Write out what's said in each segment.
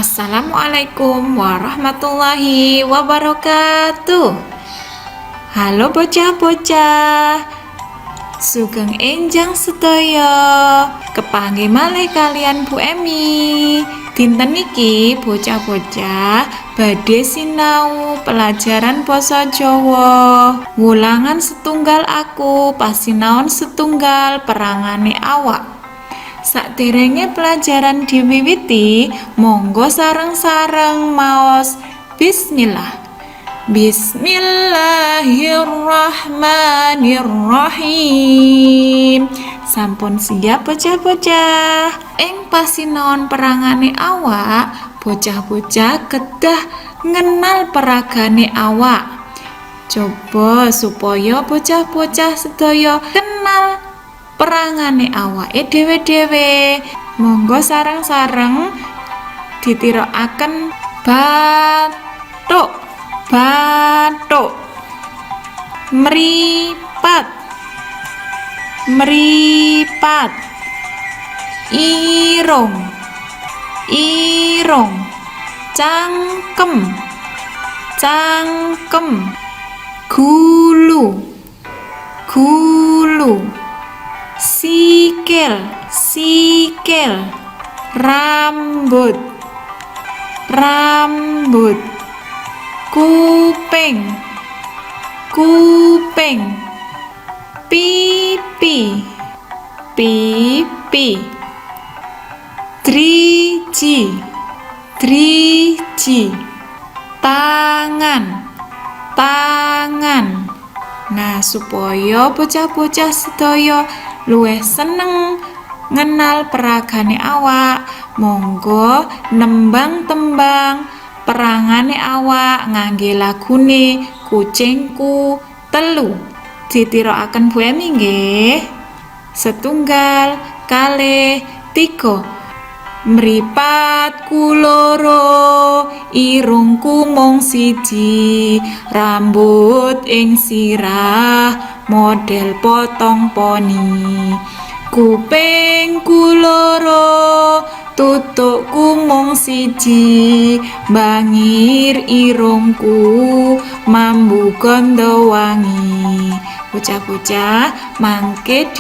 Assalamualaikum warahmatullahi wabarakatuh. Halo bocah-bocah, sugeng enjang sedaya, kepanggih malih kalian Bu Emi. Dinten iki bocah-bocah badhe sinau pelajaran basa Jawa. Wulangan setunggal aku pasinaon setunggal perangane awak. Sakderenge pelajaran diwiwiti, monggo sareng-sareng maos bismillah. Bismillahirrahmanirrahim. Sampun siap bocah-bocah? Ing pasinaon perangane awak, bocah-bocah kedah ngenal peragane awak. Coba supaya bocah-bocah sedaya kenal perangane awake dhewe-dhewe. Monggo sareng-sareng ditirokaken bathuk, bathuk, mripat, mripat, irung, irung, cangkem, cangkem, gulu, gulu, sikil, sikil, rambut, rambut, kuping, kuping, pipi, pipi, driji, driji, tangan, tangan. Nah, supaya bocah-bocah sedaya luwih seneng ngenal peragane awak, monggo nembang-tembang perangane awak ngangge lagune Kucingku telu. Ditirokaken Bu Emi nggih. Setunggal, kalih, tiga. Mripatku loro, irungku mung siji, rambut ing sirah model potong poni. Kupingku loro, tutukku mung siji, bangir irungku mambu gondo wangi. Bocah-bocah mangke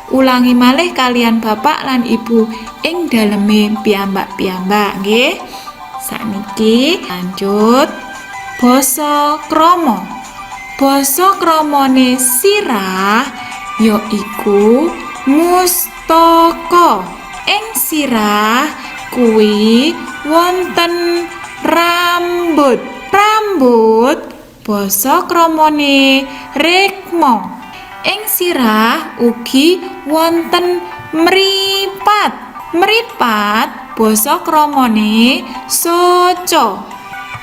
ulangi malih kalian bapak lan ibu ing daleme piyambak-piyambak nggih. Sakniki lanjut basa krama. Basa kramane sirah yaiku mustaka. Ing sirah kuwi wonten rambut. Rambut basa kramane rikma. Ing sirah ugi wonten mripat. Mripat basa kramane soco.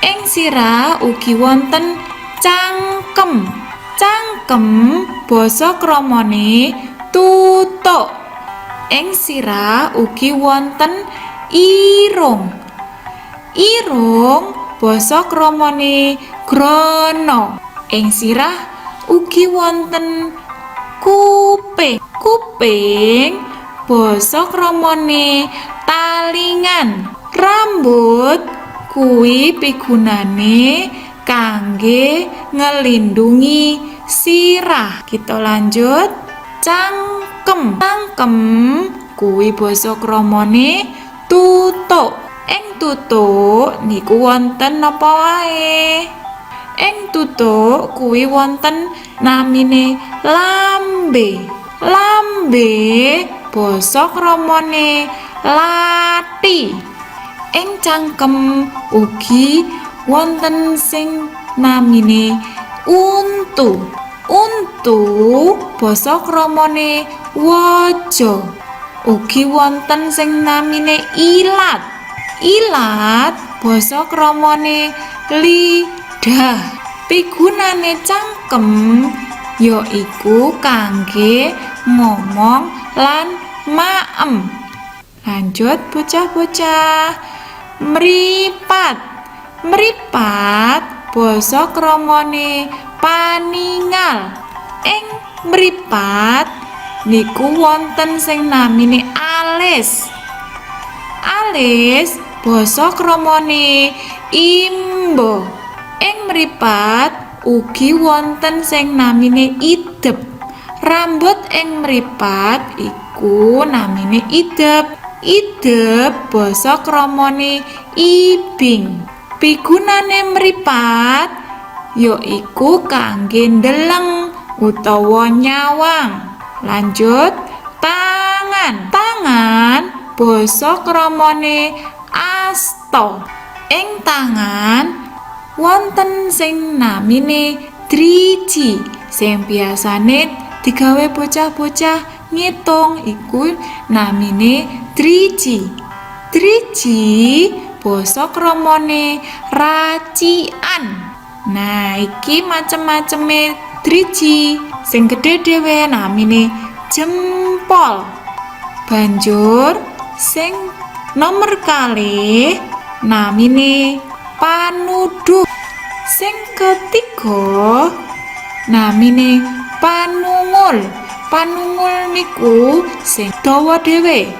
Ing sirah ugi wonten cangkem. Cangkem basa kramane tutuk. Ing sirah ugi wonten irung. Irung basa kramane grana. Ing sirah ugi wonten kuping. Kuping basa kramane talingan. Rambut kuwi pigunane kangge ngelindungi sirah. Kita lanjut. Cangkem. Cangkem kuwi basa kramane tutuk. Ing tutuk niku wonten napa wae? Ing tutuk kuwi wonten namine lambe. Lambe basa kramane lati. Ing cangkem ugi wonten sing namine untu. Untu basa kramane waja. Ugi wonten sing namine ilat. Ilat basa kramane lidah. Pigunane cangkem yaiku kangge ngomong lan maem. Lanjut bocah-bocah. Mripat. Mripat basa kramane paningal. Ing mripat niku wonten sing namine alis. Alis basa kramane imba. Ing mripat ugi wonten sing namine idep. Rambut ing mripat iku namine idep. Idep basa kramane ibing. Pigunane mripat yaiku kangge ndeleng utawa nyawang. Lanjut, tangan. Tangan basa kramane asta. Ing tangan wonten sing namine driji, sing biasane digawe bocah-bocah ngitung iku namine driji. Driji basa kramane racikan. Nah, iki macem-maceme driji. Sing gedhe dhewe namine jempol. Banjur sing nomor kalih namine panuduk. Sing ketiga namine panungul. Panungul niku sing dawa dhewe.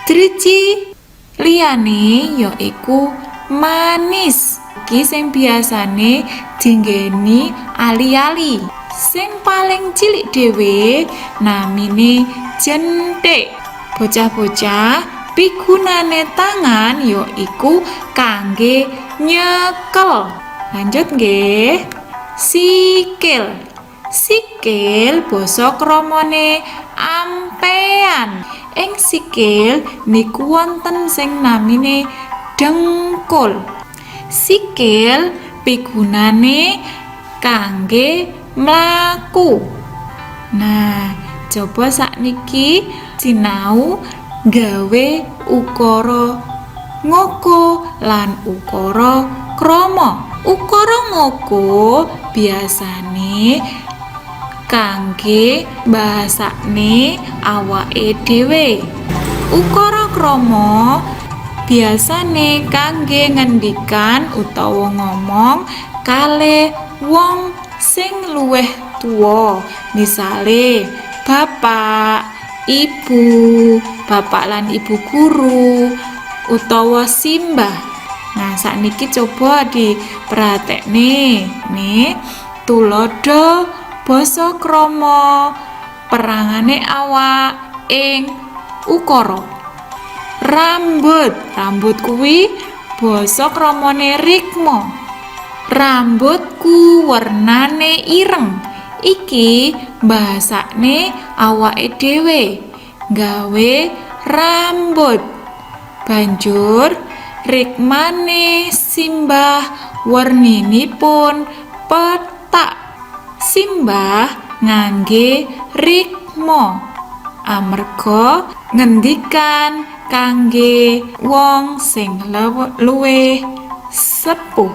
Driji liyane yaiku manis. Iki sing biasane dinggeni ali-ali. Sing paling cilik dhewe namine jenthik. Bocah-bocah, pigunane tangan yaiku kangge nyekel. Lanjut nggih. Sikil. Sikil basa kramane ampean. Ing sikil niku wonten sing namine dengkul. Sikil pigunane kangge mlaku. Nah, coba sakniki sinau gawe ukara ngoko lan ukara krama. Ukara ngoko biasane kangge bahasane awake dhewe. Ukara krama biasane kangge ngendikan utawa ngomong kalih wong sing luwih tuwa. Misale bapak, ibu, bapak lan ibu guru utawa simbah. Nah, sakniki coba diperhatekne. Nih, tulodo basa krama perangane awak ing ukara. Rambut. Rambut kuwi basa kramane rikma. Rambutku warnane ireng. Iki bahasane awake dhewe gawe rambut. Banjur rikmane simbah warninipun petak. Simbah ngangge rikma amarga ngendikan kangge wong sing luwih sepuh.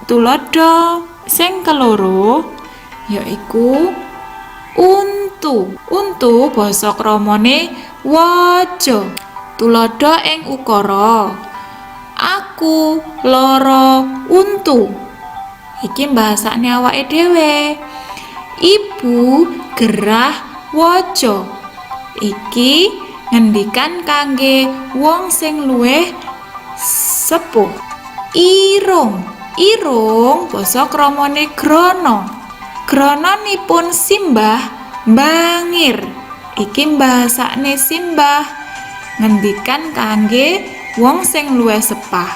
Tuladha sing keloro yaiku untu. Untu basa kramane waja. Tuladha ing ukara. Aku lara untu. Iki bahasane awake dhewe. Ibu gerah waja. Iki ngendikan kangge wong sing luwih sepuh. Irung. Irung basa kramane grana. Grananipun simbah bangir. Iki bahasane simbah ngendikan kangge wong sing luwih sepah.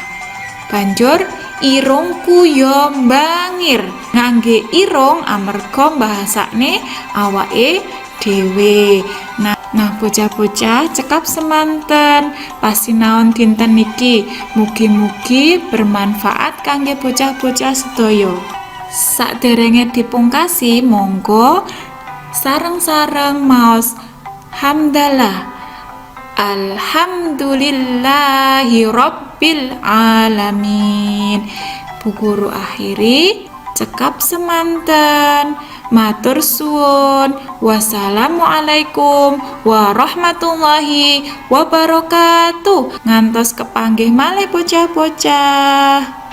Banjur irungku yo bangir. Ngangge irung amarga bahasane awake dhewe. Nah, bocah-bocah cekap semanten pasinaon dinten niki. Mugi-mugi bermanfaat kangge bocah-bocah sedaya. Saderenge dipungkasi, monggo sareng-sareng maos hamdalah. Alhamdulillahi rabbil alamin. Bu Guru akhiri cekap semanten. Matur suwun. Wassalamualaikum warahmatullahi wabarakatuh. Ngantos kepanggih malih bocah-bocah.